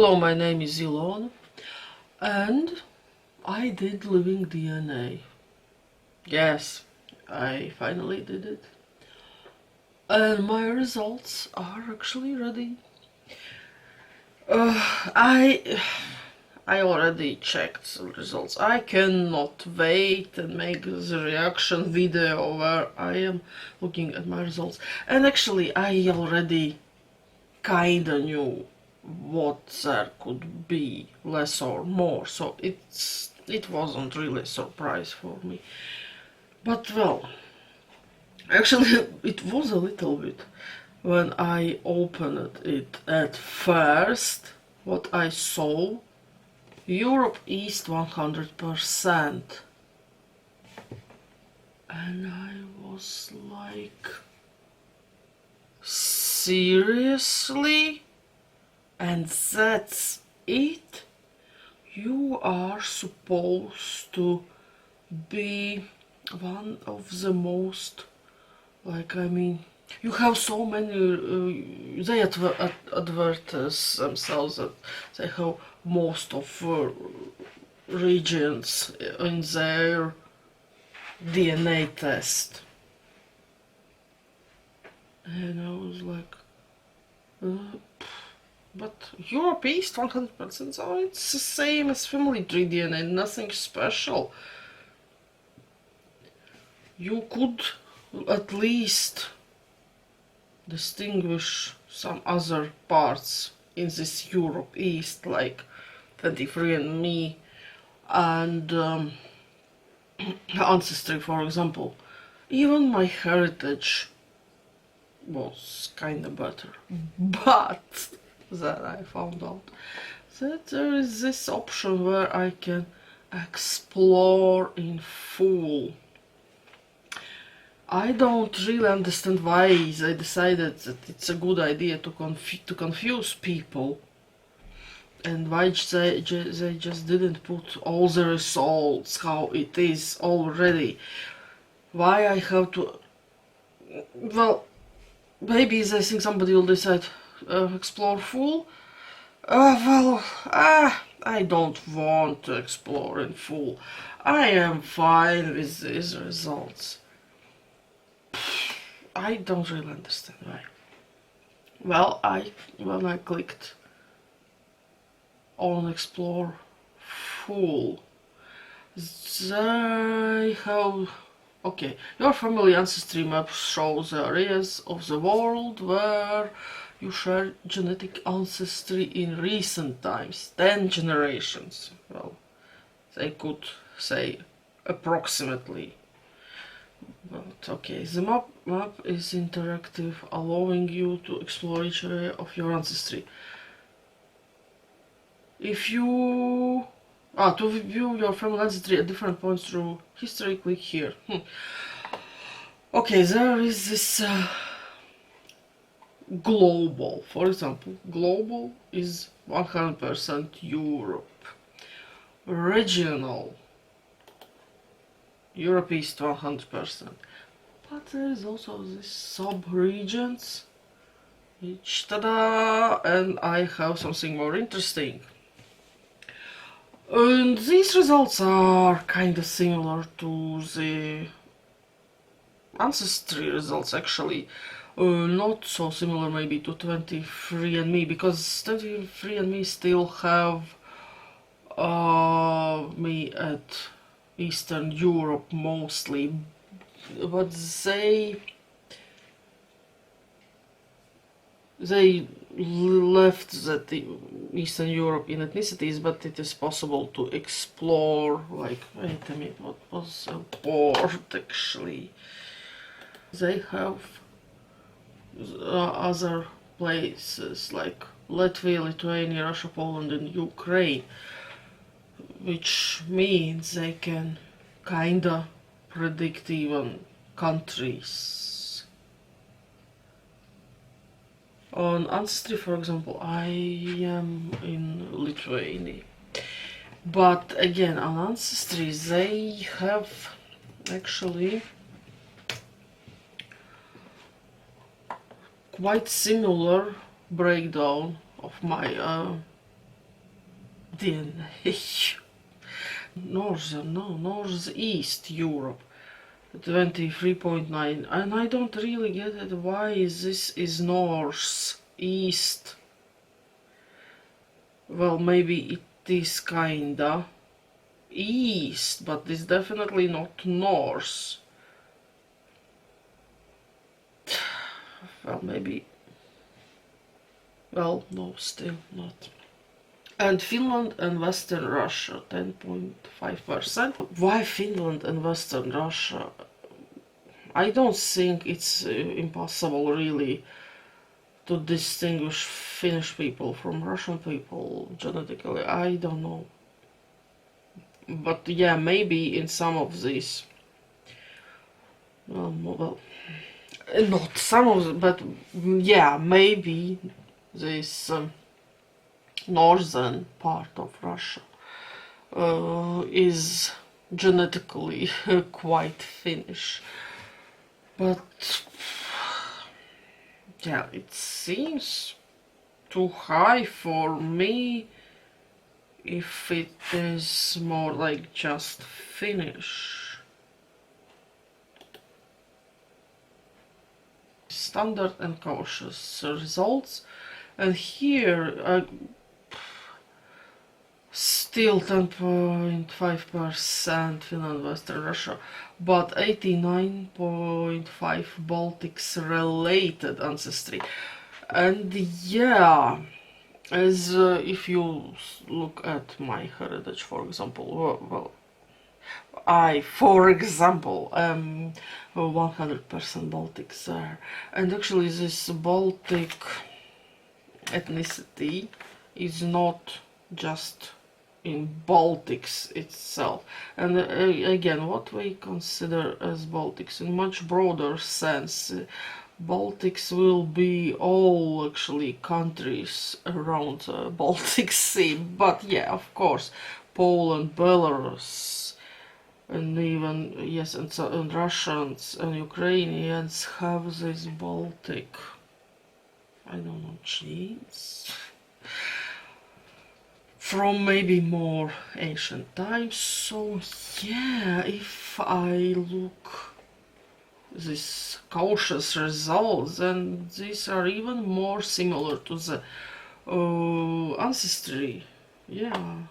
Hello, my name is Ilon, and I did living DNA. Yes, I finally did it. And my results are actually ready. I already checked the results. I cannot wait and make the reaction video where I am looking at my results. And actually, I already kinda knew what there could be, less or more, so it wasn't really a surprise for me. But well, actually it was a little bit when I opened it at first. What I saw, Europe East 100%, and I was like, seriously? And that's it? You are supposed to be one of the most, you have so many, they advertise themselves that they have most of regions in their DNA test. And I was like, but Europe East 100%, so it's the same as family tree DNA, nothing special. You could at least distinguish some other parts in this Europe East, like 23andMe and Ancestry, for example. Even my heritage was kinda better. But then I found out that there is this option where I can explore in full. I don't really understand why they decided that it's a good idea to confuse people, and why they just didn't put all the results how it is already. Why I have to... Well, maybe they think somebody will decide explore full. I don't want to explore in full. I am fine with these results. I don't really understand why. Well, when I clicked on explore full, they have... Okay, your family ancestry map shows the areas of the world where you share genetic ancestry in recent times, 10 generations. Well, they could say approximately. But okay, the map is interactive, allowing you to explore each area of your ancestry. If you... to view your family ancestry at different points through history, click here. Okay, there is this global, for example. Global is 100% Europe. Regional, Europe East 100%. But there is also this sub-regions, which, tada, and I have something more interesting. And these results are kinda similar to the Ancestry results, actually. Not so similar maybe to 23andMe, because 23andMe still have me at Eastern Europe mostly, but they left that Eastern Europe in ethnicities, but it is possible to explore, like, wait a minute, what was a port actually? They have other places like Latvia, Lithuania, Russia, Poland and Ukraine, which means they can kinda predict even countries. On Ancestry, for example, I am in Lithuania. But again, on Ancestry, they have actually quite similar breakdown of my DNA. Northeast Europe, 23.9, and I don't really get it. Why this is north east? Well, maybe it is kinda east, but it's definitely not north. Well, maybe. Well, no, still not. And Finland and Western Russia, 10.5%. Why Finland and Western Russia? I don't think it's impossible really to distinguish Finnish people from Russian people genetically. I don't know. But yeah, maybe in some of these. Well, not some of them, but yeah, maybe this northern part of Russia is genetically quite Finnish. But yeah, it seems too high for me if it is more like just Finnish. Standard and cautious results, and here still 10.5% Finland, Western Russia, but 89.5 Baltics related ancestry. And yeah, as if you look at my heritage, for example, well, for example, 100% Baltics there, and actually this Baltic ethnicity is not just in Baltics itself. And again, what we consider as Baltics in much broader sense, Baltics will be all actually countries around Baltic Sea. But yeah, of course, Poland, Belarus, and even yes, and Russians and Ukrainians have this Baltic, I don't know, genes from maybe more ancient times. So yeah, if I look these cautious results, then these are even more similar to the ancestry. Yeah,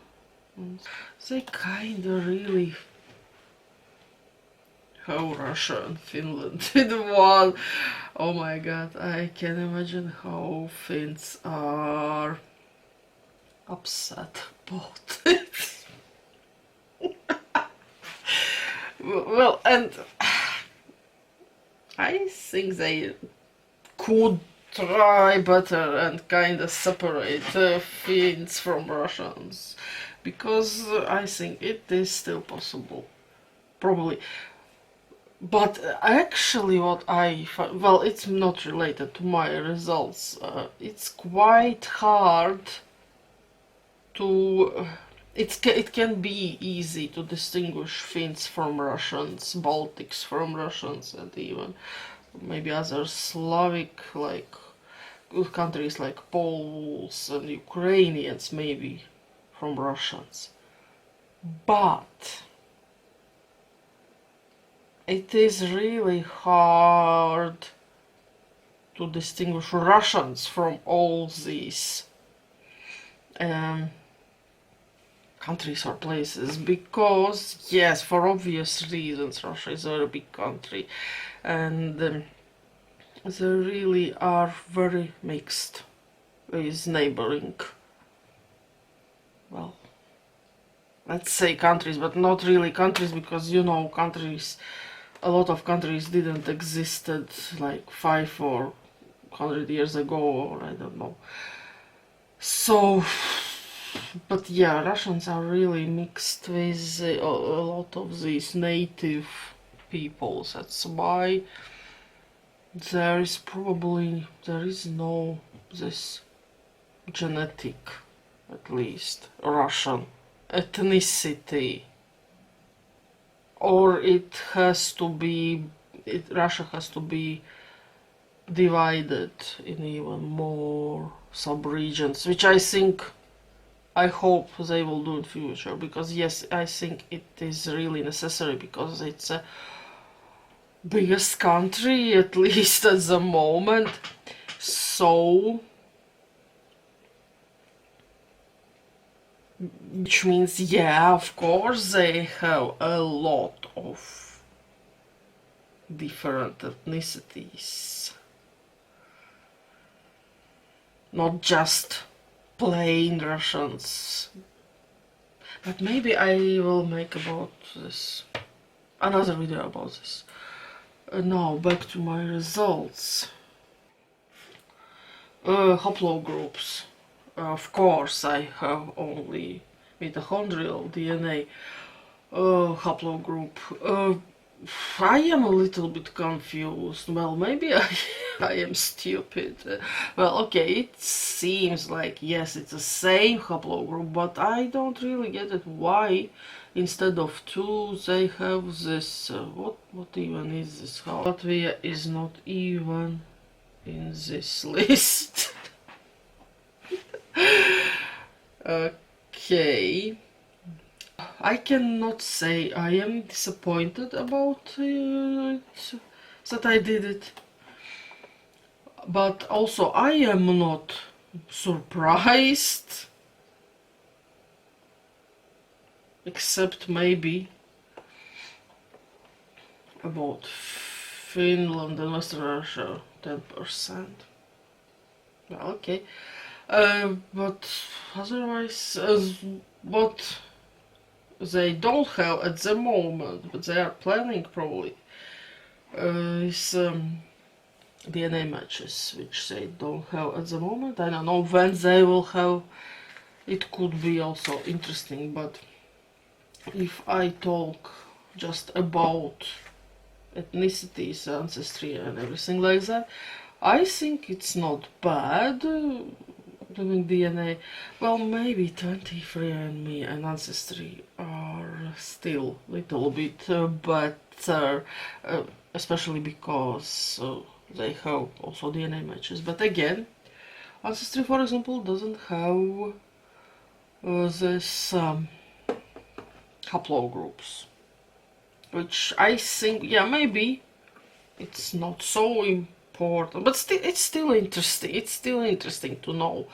they kinda really how Russia and Finland did one. Oh my god, I can imagine how Finns are upset about it. Well, and I think they could try better and kind of separate Finns from Russians, because I think it is still possible, probably. But actually what well, it's not related to my results. It's quite hard to it can be easy to distinguish Finns from Russians, Baltics from Russians, and even maybe other Slavic like countries like Poles and Ukrainians maybe from Russians. But it is really hard to distinguish Russians from all these countries or places, because yes, for obvious reasons, Russia is a very big country, and they really are very mixed with neighboring, well, let's say countries, but not really countries, because you know, countries, a lot of countries didn't existed like 5 or 100 years ago, or I don't know. So, but yeah, Russians are really mixed with a lot of these native peoples. That's why there is no this genetic, at least Russian ethnicity, or it has to be, Russia has to be divided in even more sub-regions, which I think I hope they will do in future, because yes, I think it is really necessary, because it's a biggest country, at least at the moment. So, which means, yeah, of course, they have a lot of different ethnicities. Not just plain Russians. But maybe I will make about this another video about this. Now back to my results. Haplogroups. Of course, I have only mitochondrial DNA haplogroup. I am a little bit confused. Well, maybe I am stupid. Well, okay, it seems like, yes, it's the same haplogroup, but I don't really get it. Why, instead of 2, they have this... what even is this? How Latvia is not even in this list. Okay. I cannot say I am disappointed about it, that I did it. But also I am not surprised. Except maybe about Finland and Western Russia, 10%. Well, okay. But otherwise, what they don't have at the moment, but they are planning probably, is DNA matches, which they don't have at the moment. I don't know when they will have. It could be also interesting, but if I talk just about ethnicities, ancestry and everything like that, I think it's not bad doing DNA. Well, maybe 23andMe and Ancestry are still a little bit better, especially because they have also DNA matches. But again, Ancestry, for example, doesn't have this haplogroups, which I think, yeah, maybe it's not so important, but still, it's still interesting. It's still interesting to know.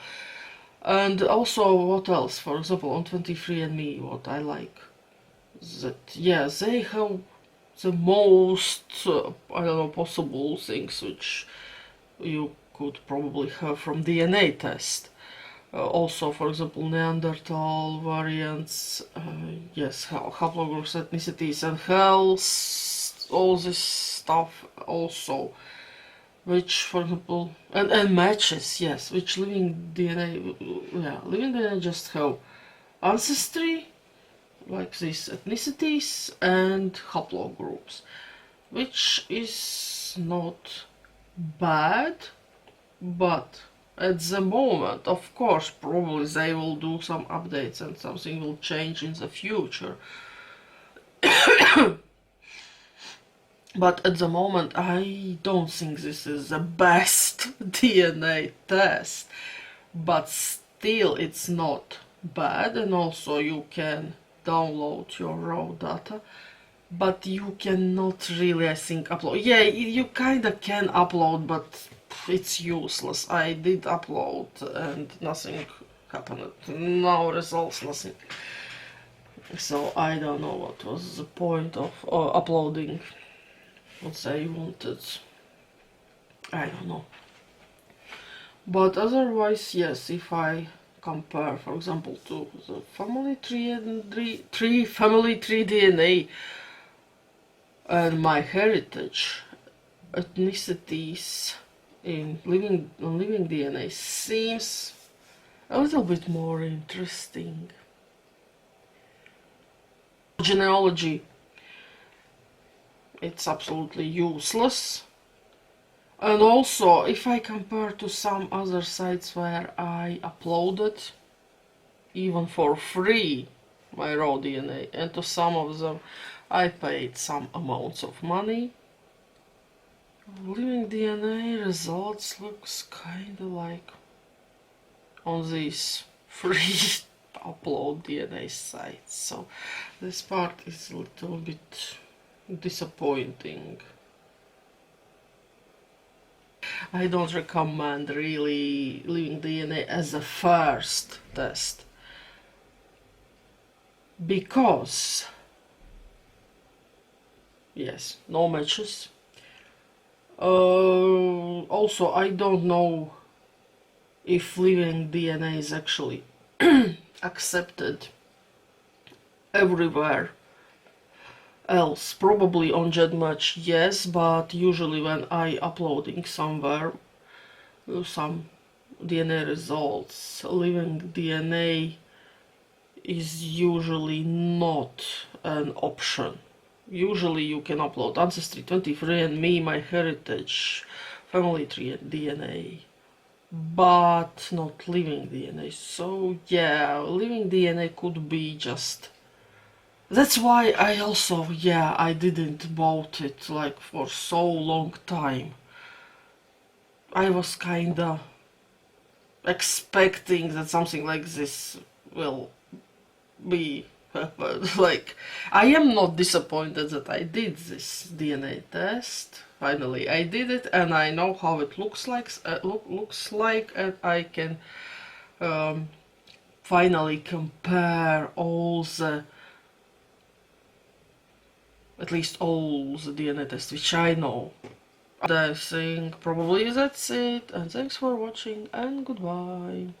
And also, what else? For example, on 23andMe, what I like, that, yeah, they have the most, I don't know, possible things which you could probably have from DNA test. Also, for example, Neanderthal variants, yes, haplogroups, ethnicities and health, all this stuff also. Which, for example, and matches, yes, which living DNA, yeah, living DNA just have ancestry, like these ethnicities, and haplogroups, which is not bad, but at the moment, of course, probably they will do some updates and something will change in the future. But at the moment, I don't think this is the best DNA test. But still, it's not bad, and also you can download your raw data. But you cannot really, I think, upload. Yeah, you kinda can upload, but it's useless. I did upload and nothing happened. No results, nothing. So I don't know what was the point of uploading what they wanted. I don't know. But otherwise, yes, if I compare, for example, to the family family tree DNA and my heritage, ethnicities in living DNA seems a little bit more interesting. Genealogy, it's absolutely useless. And also, if I compare to some other sites where I uploaded, even for free, my raw DNA, and to some of them I paid some amounts of money, living DNA results looks kinda like on these free upload DNA sites. So this part is a little bit disappointing. I don't recommend really leaving DNA as a first test, because yes, no matches. Also, I don't know if leaving DNA is actually accepted everywhere else. Probably on JetMatch, yes, but usually when I uploading somewhere some DNA results, leaving DNA is usually not an option. Usually you can upload Ancestry, 23andMe, MyHeritage, Family Tree and DNA, but not living DNA. So yeah, living DNA could be just... That's why I also, yeah, I didn't bought it like for so long time. I was kinda expecting that something like this will be like, I am not disappointed that I did this DNA test. Finally I did it, and I know how it looks like, and I can finally compare all the, at least all the DNA tests which I know. I think probably that's it, and thanks for watching, and goodbye.